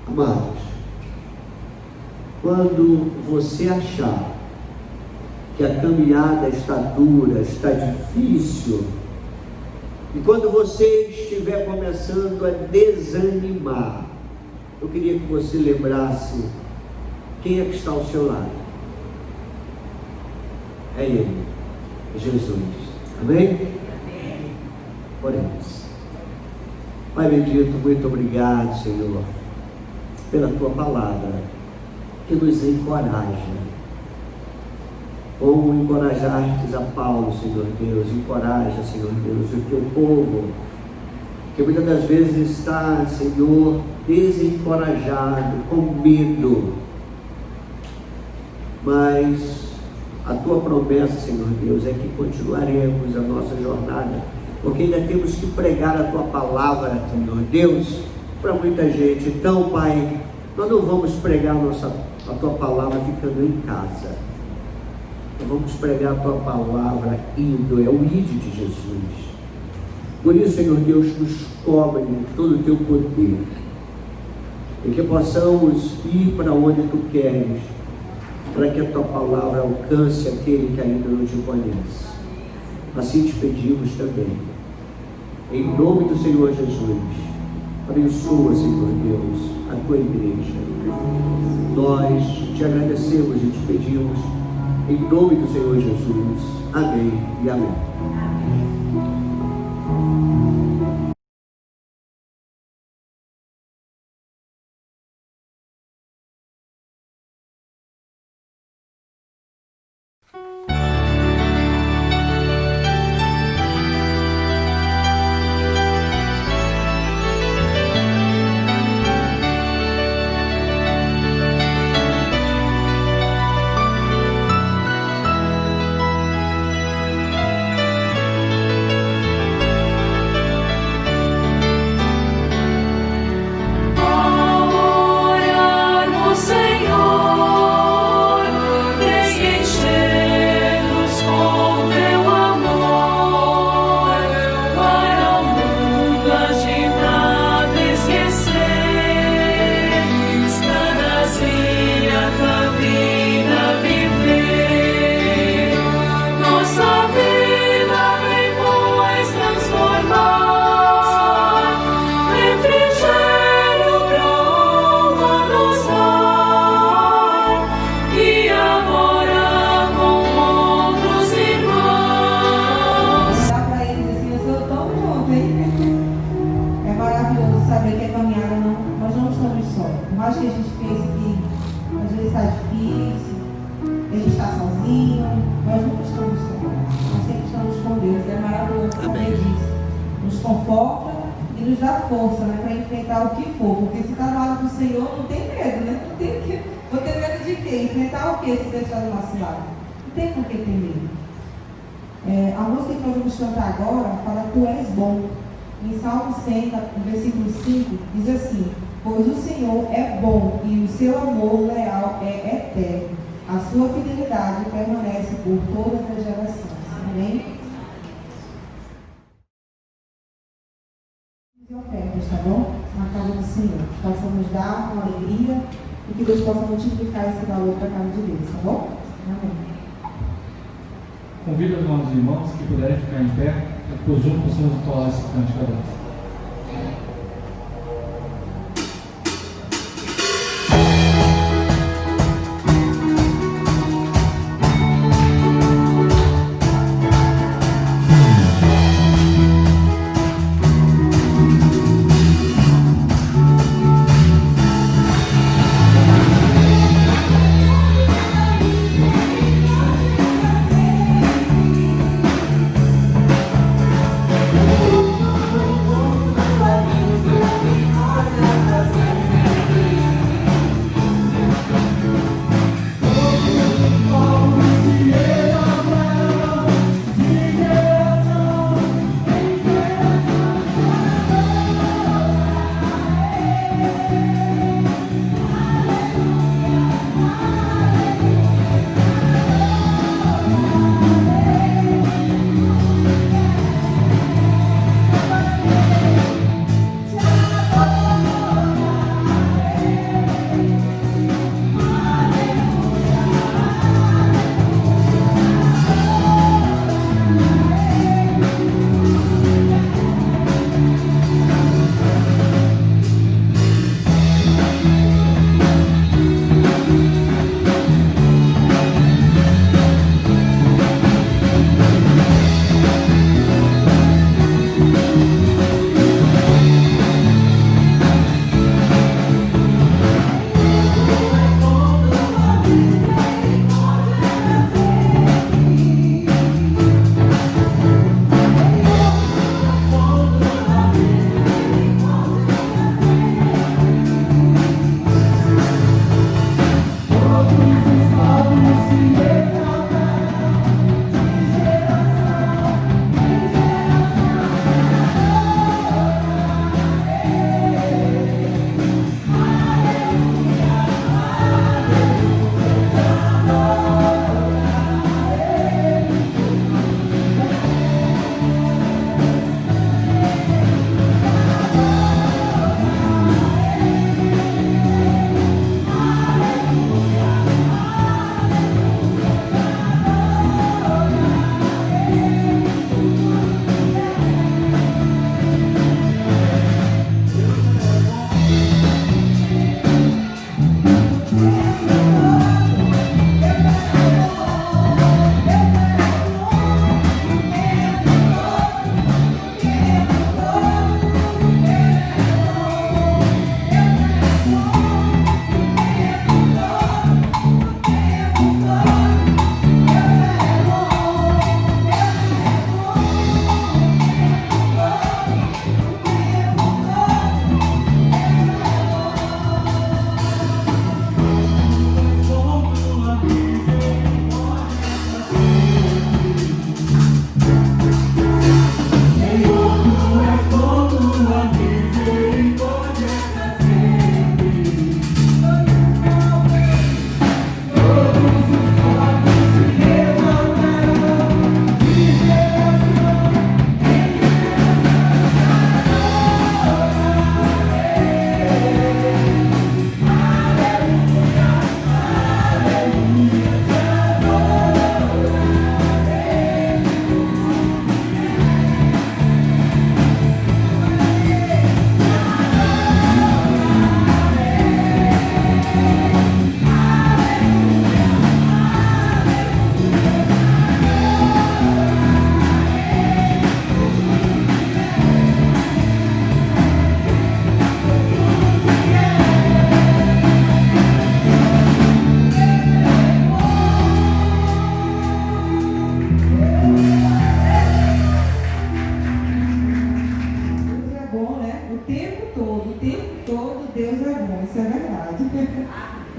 Amados, quando você achar que a caminhada está dura, está difícil, e quando você estiver começando a desanimar, eu queria que você lembrasse quem é que está ao seu lado. É Ele, Jesus. Amém? Oremos. Pai bendito, muito obrigado, Senhor, pela Tua palavra, que nos encoraja. Como encorajaste a Paulo, Senhor Deus, encoraja, Senhor Deus, o Teu povo, que muitas das vezes está, Senhor, desencorajado, com medo, mas a Tua promessa, Senhor Deus, é que continuaremos a nossa jornada, porque ainda temos que pregar a Tua palavra, Senhor Deus, para muita gente. Então, Pai, nós não vamos pregar a Tua palavra ficando em casa. Nós vamos pregar a Tua palavra indo, é o ide de Jesus. Por isso, Senhor Deus, nos cobre de todo o Teu poder, e que possamos ir para onde Tu queres, para que a Tua palavra alcance aquele que ainda não Te conhece. Assim te pedimos também, em nome do Senhor Jesus. Abençoa, Senhor Deus, a Tua igreja. Nós Te agradecemos e Te pedimos, em nome do Senhor Jesus. Amém e amém. A música que nós vamos cantar agora fala: Tu és bom. Em Salmo 100, versículo 5, diz assim: Pois o Senhor é bom e o seu amor leal é eterno. A sua fidelidade permanece por todas as gerações. Amém? E ofertas, tá bom? Na casa do Senhor. Possamos dar com alegria e que Deus possa multiplicar esse valor para a casa de Deus, tá bom? Amém. Convido os nossos irmãos que puderem ficar em pé, para que juntos possamos entoar esse cântico agora. Oh,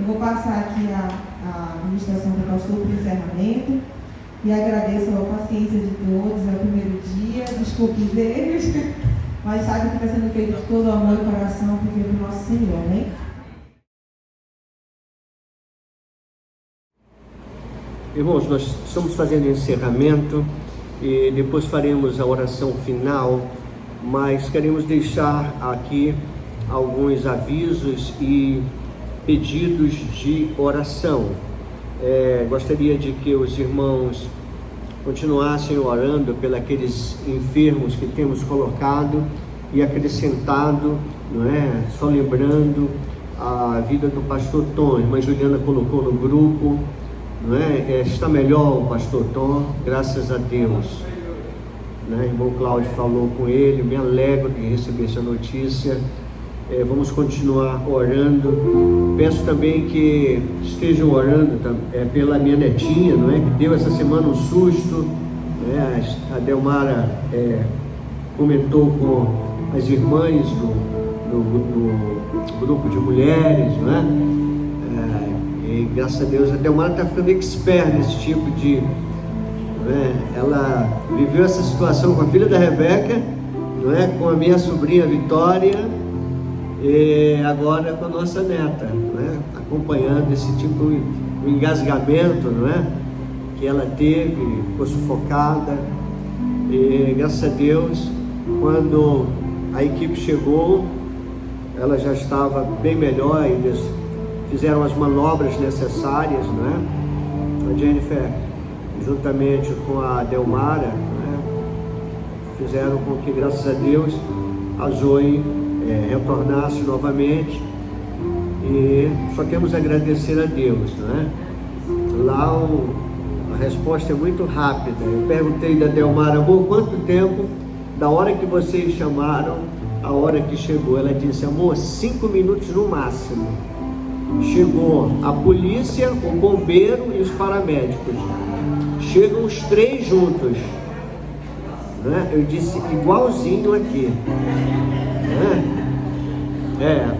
Eu vou passar aqui a administração do pastor para o encerramento e agradeço a paciência de todos. É o primeiro dia, desculpe os erros, mas sabe que está sendo feito de todo amor e coração, porque é do nosso Senhor, né? Irmãos, nós estamos fazendo encerramento e depois faremos a oração final, mas queremos deixar aqui alguns avisos e pedidos de oração. Gostaria de que os irmãos continuassem orando pelos aqueles enfermos que temos colocado e acrescentado, não é? Só lembrando a vida do pastor Tom. A irmã Juliana colocou no grupo, não é? Está melhor o pastor Tom, graças a Deus, né? O irmão Cláudio falou com ele, me alegro de receber essa notícia. Vamos continuar orando. Peço também que estejam orando pela minha netinha, não é? Que deu essa semana um susto, né? A Delmara comentou com as irmãs no grupo de mulheres, não é? E graças a Deus a Delmara está ficando expert nesse tipo de... Ela viveu essa situação com a filha da Rebeca, não é? Com a minha sobrinha Vitória, e agora com a nossa neta, não é? Acompanhando esse tipo de engasgamento, não é? Que ela teve, ficou sufocada. E graças a Deus, quando a equipe chegou, ela já estava bem melhor. Eles fizeram as manobras necessárias, não é? A Jennifer, juntamente com a Delmara, não é? Fizeram com que, graças a Deus, a Zoe retornasse novamente, e só temos a agradecer a Deus, não é? Lá a resposta é muito rápida. Eu perguntei da Delmara: amor, quanto tempo da hora que vocês chamaram a hora que chegou? Ela disse: amor, 5 minutos no máximo. Chegou a polícia, o bombeiro e os paramédicos, chegam os 3 juntos, né? Eu disse: igualzinho aqui.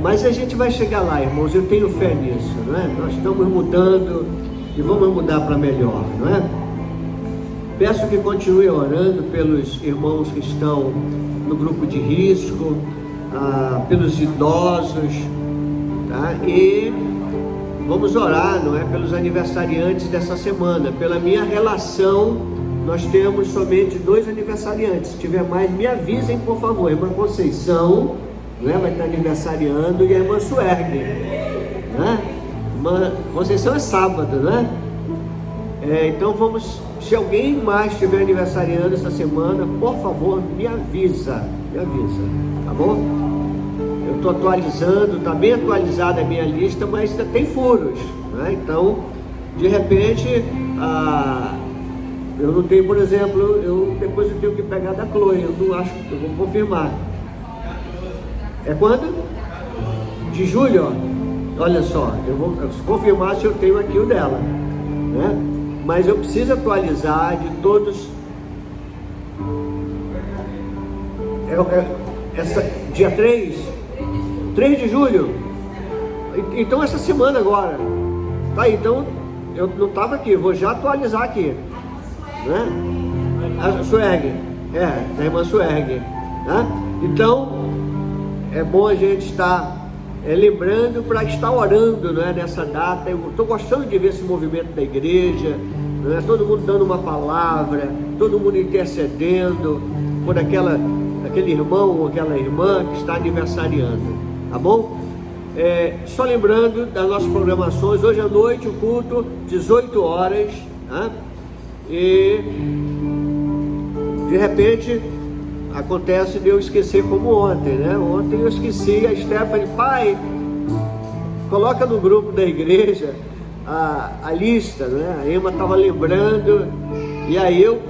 Mas a gente vai chegar lá, irmãos, eu tenho fé nisso, não é? Nós estamos mudando e vamos mudar para melhor, não é? Peço que continue orando pelos irmãos que estão no grupo de risco, pelos idosos, tá? E vamos orar, não é? Pelos aniversariantes dessa semana. Pela minha relação, nós temos somente 2 aniversariantes. Se tiver mais, me avisem, por favor. A irmã Conceição, né, vai estar aniversariando, e a irmã Suergue, né? Irmã Conceição é sábado, né? Então vamos, se alguém mais estiver aniversariando essa semana, por favor, me avisa, tá bom? Eu estou atualizando, está bem atualizada a minha lista, mas ainda tem furos, né? Então, de repente, eu não tenho, por exemplo, depois eu tenho que pegar da Chloe, eu não acho, eu vou confirmar. É quando? De julho, ó. Olha só, eu vou confirmar se eu tenho aqui o dela, né? Mas eu preciso atualizar de todos. Dia 3 de julho. Então essa semana agora. Tá aí, então eu não estava aqui, vou já atualizar aqui, né? A Suergue, a irmã Suergue, né? Então é bom a gente estar lembrando para estar orando, não é, nessa data. Eu estou gostando de ver esse movimento da igreja, não é? Todo mundo dando uma palavra, todo mundo intercedendo por aquele irmão ou aquela irmã que está aniversariando, tá bom? Só lembrando das nossas programações: hoje à noite o culto, 18 horas, tá? E de repente acontece de eu esquecer, como ontem, né? Ontem eu esqueci, a Stephanie: pai, coloca no grupo da igreja a lista, né? A Emma estava lembrando, e aí eu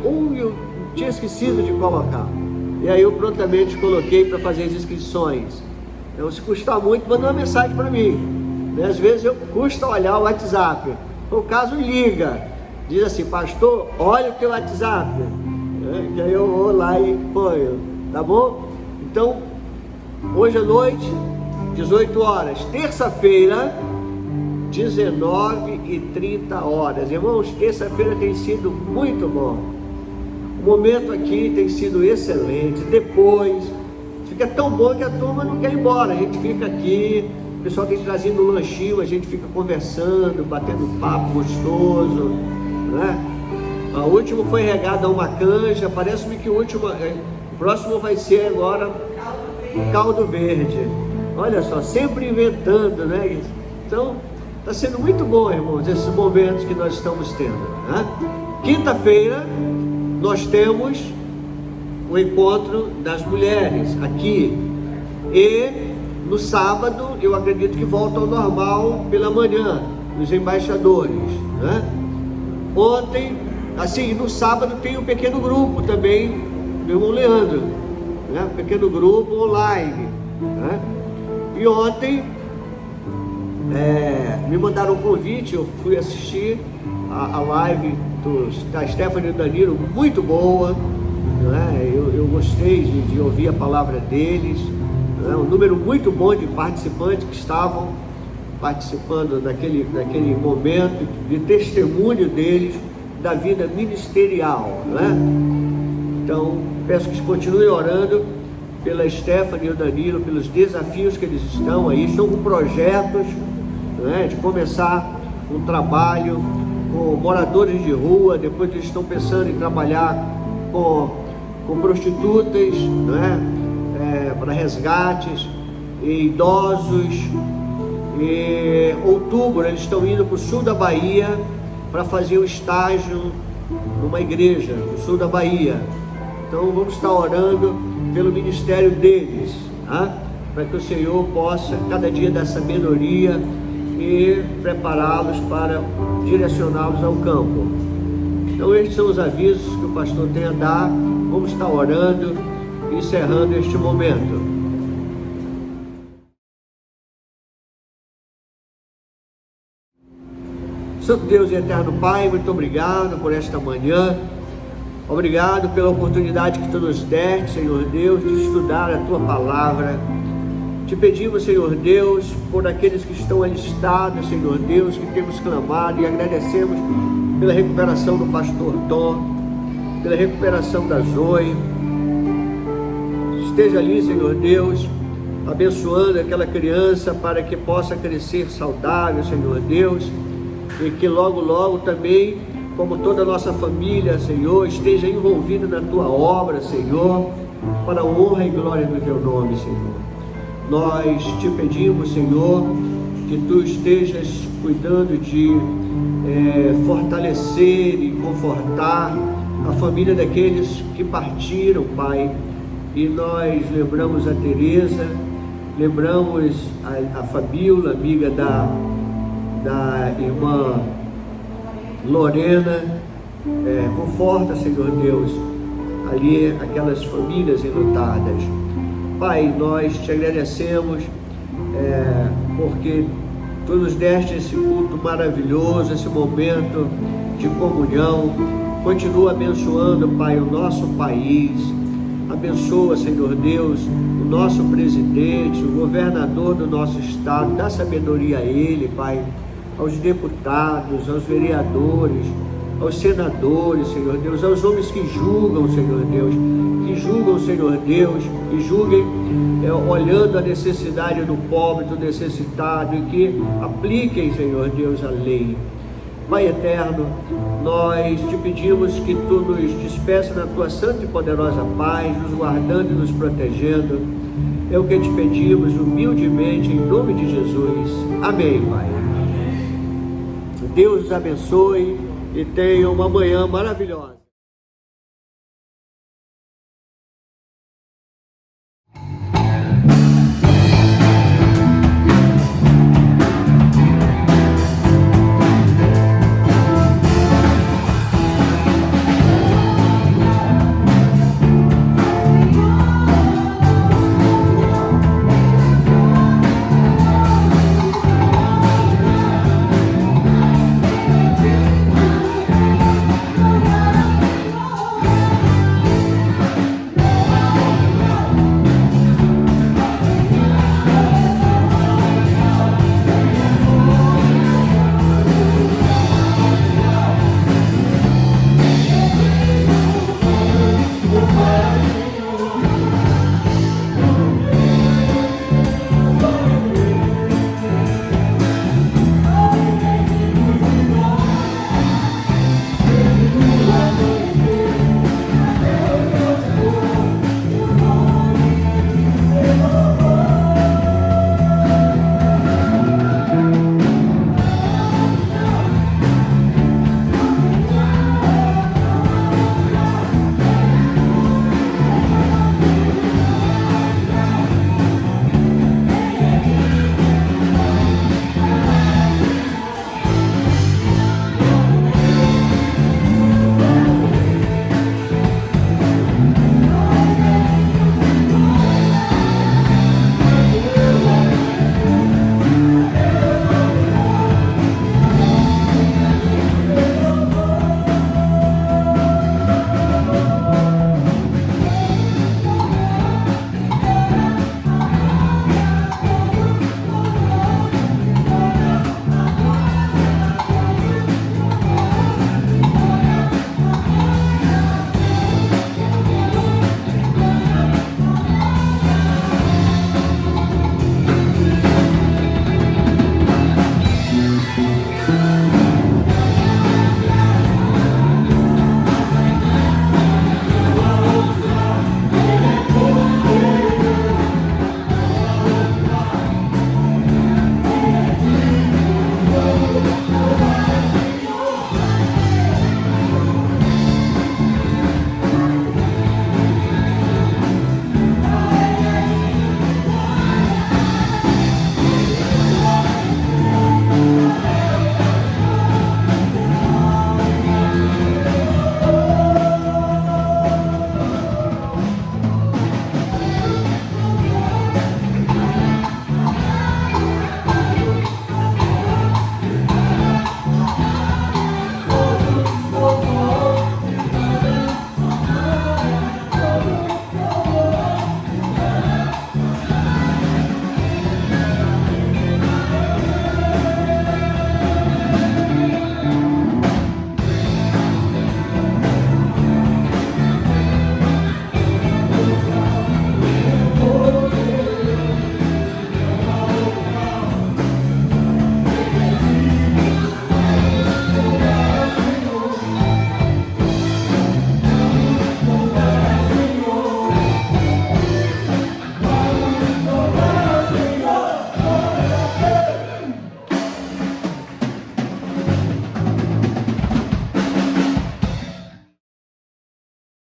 tinha esquecido de colocar, e aí eu prontamente coloquei para fazer as inscrições. Então, se custar muito, manda uma mensagem para mim, né? Às vezes eu custa olhar o WhatsApp, por caso liga, diz assim: pastor, olha o teu WhatsApp, que aí eu vou lá e ponho, tá bom? Então, hoje à noite, 18 horas, terça-feira, 19h30. Irmãos, terça-feira tem sido muito bom. O momento aqui tem sido excelente. Depois, fica tão bom que a turma não quer ir embora. A gente fica aqui, o pessoal tem trazido um lanchinho, a gente fica conversando, batendo um papo gostoso, né? O último foi regado a uma canja. Parece-me que o próximo vai ser agora caldo verde. Olha só, sempre inventando, né? Então, está sendo muito bom, irmãos, esses momentos que nós estamos tendo, né? Quinta-feira, nós temos o encontro das mulheres aqui. E no sábado, eu acredito que volta ao normal pela manhã, os embaixadores, né? Ontem, assim, no sábado tem um pequeno grupo também, do irmão Leandro, né? Um pequeno grupo online, né? E ontem me mandaram um convite, eu fui assistir a live da Stephanie e do Danilo, muito boa, né? Eu gostei de ouvir a palavra deles, né? Um número muito bom de participantes que estavam participando naquele momento de testemunho deles da vida ministerial, né? Então, peço que continuem orando pela Stephanie e o Danilo, pelos desafios que eles estão com projetos, né, de começar um trabalho com moradores de rua. Depois eles estão pensando em trabalhar com prostitutas, né, para resgates, e idosos. Em outubro eles estão indo para o sul da Bahia para fazer um estágio numa igreja no sul da Bahia. Então vamos estar orando pelo ministério deles, tá? Para que o Senhor possa cada dia dar sabedoria e prepará-los para direcioná-los ao campo. Então estes são os avisos que o pastor tem a dar. Vamos estar orando e encerrando este momento. Santo Deus e eterno Pai, muito obrigado por esta manhã. Obrigado pela oportunidade que Tu nos deste, Senhor Deus, de estudar a Tua palavra. Te pedimos, Senhor Deus, por aqueles que estão alistados, Senhor Deus, que temos clamado, e agradecemos pela recuperação do pastor Tom, pela recuperação da Zoe. Esteja ali, Senhor Deus, abençoando aquela criança para que possa crescer saudável, Senhor Deus, e que logo, logo também, como toda a nossa família, Senhor, esteja envolvida na Tua obra, Senhor, para a honra e glória do Teu nome, Senhor. Nós Te pedimos, Senhor, que Tu estejas cuidando de fortalecer e confortar a família daqueles que partiram, Pai. E nós lembramos a Tereza, lembramos a Fabíola, amiga da irmã Lorena. Conforta, Senhor Deus, ali aquelas famílias enlutadas. Pai, nós Te agradecemos porque Tu nos deste esse culto maravilhoso, esse momento de comunhão. Continua abençoando, Pai, o nosso país. Abençoa, Senhor Deus, o nosso presidente, o governador do nosso estado. Dá sabedoria a ele, Pai, aos deputados, aos vereadores, aos senadores, Senhor Deus, aos homens que julgam, Senhor Deus, Senhor Deus, e julguem olhando a necessidade do pobre, do necessitado, e que apliquem, Senhor Deus, a lei. Pai eterno, nós Te pedimos que Tu nos despeça na Tua santa e poderosa paz, nos guardando e nos protegendo. É o que Te pedimos humildemente, em nome de Jesus. Amém, Pai. Deus os abençoe e tenham uma manhã maravilhosa.